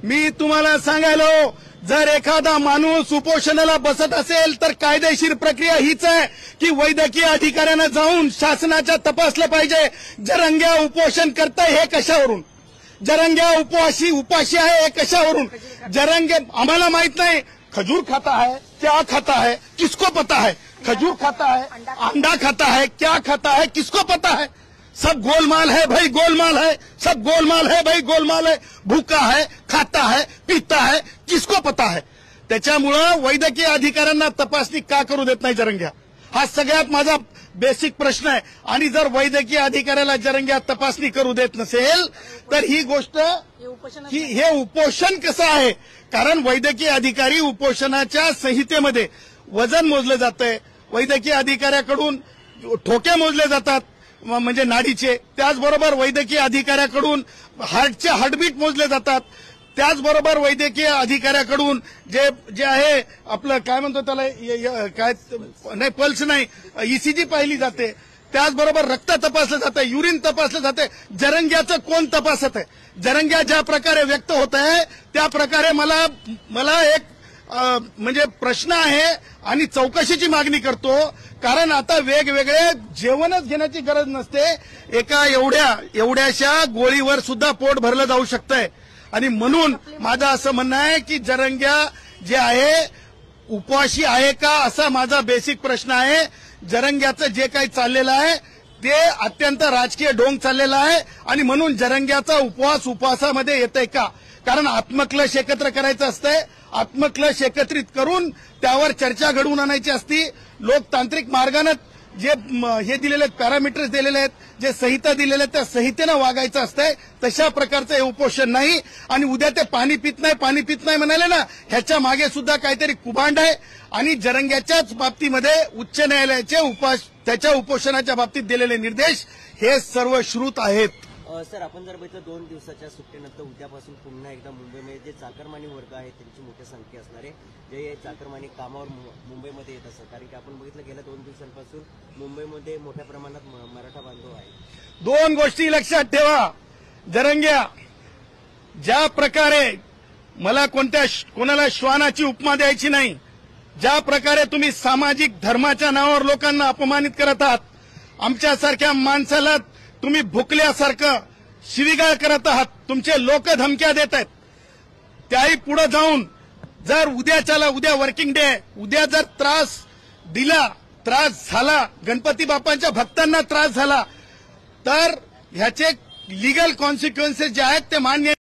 मी तुम्हाला सांगायलो, जर एखादा माणूस उपोषणाला बसत असेल तर कायदेशीर प्रक्रिया हीच आहे की वैद्यकीय अधिकाऱ्यांना जाऊन शासनाच्या तपासलं पाहिजे. जरंग्या उपोषण करताय हे कशावरून? जरंग्या उपाशी आहे हे कशावरून? जरंगे आम्हाला माहित नाही खजूर खाता है, क्या खाता है, किसको पता है? खजूर खाता है, अंडा खाता है, क्या खाता है, किसको पता है? सब गोलमाल है भाई, गोलमाल है, सब गोलमाल है भाई, गोलमाल है. भूखा है, खाता है, पीता है, किसको पता है? त्याच्यामुळं वैद्यकीय अधिकाऱ्यांना तपासणी का करू देत नाही जरंग्या? हा सगळ्यात माझा बेसिक प्रश्न आहे. आणि जर वैद्यकीय अधिकाऱ्याला जरंग्या तपासणी करू देत नसेल तर ही गोष्ट हे उपोषण कसं आहे? कारण वैद्यकीय अधिकारी उपोषणाच्या संहितेमध्ये वजन मोजलं जातंय, वैद्यकीय अधिकाऱ्याकडून ठोके मोजले जातात म्हणजे नाडीचे, त्याचबरोबर वैद्यकीय अधिकाऱ्याकडून हार्टचे हार्टबीट मोजले जातात, त्याचबरोबर वैद्यकीय अधिकाऱ्याकडून जे आहे आपलं काय म्हणतो त्याला काय नाही पल्स नाही ईसीजी पाहिली जाते, त्याचबरोबर रक्त तपासलं जातं, युरिन तपासलं जाते. जरंग्याचं कोण तपासत आहे? जरंग्या ज्या प्रकारे व्यक्त होत आहे त्या प्रकारे मला एक म्हणजे प्रश्न आहे आणि चौकशीची मागणी करतो. कारण आता वेगवेगळे जेवणच घेण्याची गरज नसते, एका एवढ्याशा गोळीवर सुद्धा पोट भरलं जाऊ शकतंय. आणि म्हणून माझं असं म्हणणं आहे की जरंग्या जे आहे उपवाशी आहे का असा माझा बेसिक प्रश्न आहे. जरंग्याचं जे काही चाललेलं आहे ते अत्यंत राजकीय ढोंग चाललेला आहे आणि म्हणून जरंग्याचा उपवासामध्ये येतंय का? कारण आत्मक्लेश एकत्र करायचं असतंय, आत्मक्लेश एकत्रित करून त्यावर चर्चा घडवून आणायची असती. लोकतांत्रिक मार्गानं जे हे दिलेले आहेत पॅरामीटर्स दिलेले आहेत, जे संहिता दिलेल्या आहेत त्या संहितेनं वागायचं असतंय. तशा प्रकारचं हे उपोषण नाही. आणि उद्या ते पाणी पित नाही म्हणाले ना, ह्याच्या मागे सुद्धा काहीतरी कुभांड आहे. आणि जरंग्याच्याच बाबतीमध्ये उच्च न्यायालयाचे त्याच्या उपोषणाच्या बाबतीत दिलेले निर्देश हे सर्व श्रुत आहेत. सर, आपण जर बघितलं 2 दिवसाच्या सुट्टीनंतर उद्यापासून पुन्हा एकदा मुंबईमध्ये जे चाकरमानी वर्ग आहे त्यांची मोठी संख्या असणार आहे, जे चाकरमानी कामावर मुंबईमध्ये येत असतात. कारण की आपण बघितलं गेल्या 2 दिवसांपासून मुंबईमध्ये मोठ्या प्रमाणात मराठा बांधव आहे. 2 गोष्टी लक्षात ठेवा. जरंग्या, ज्या प्रकारे मला कोणाला श्वानाची उपमा द्यायची नाही, ज्या प्रकारे तुम्ही सामाजिक धर्माच्या नावावर लोकांना अपमानित करत आहात, आमच्यासारख्या माणसाला तुम्ही भुकल्यासारखं शिवीगाळ करत आहात, तुमचे लोक धमक्या देत आहेत. त्याही पुढे जाऊन जर उद्या वर्किंग डे, उद्या जर त्रास झाला, गणपती बाप्पांच्या भक्तांना त्रास झाला तर ह्याचे लिगल कॉन्सिक्वेन्सेस जे आहेत ते मान्य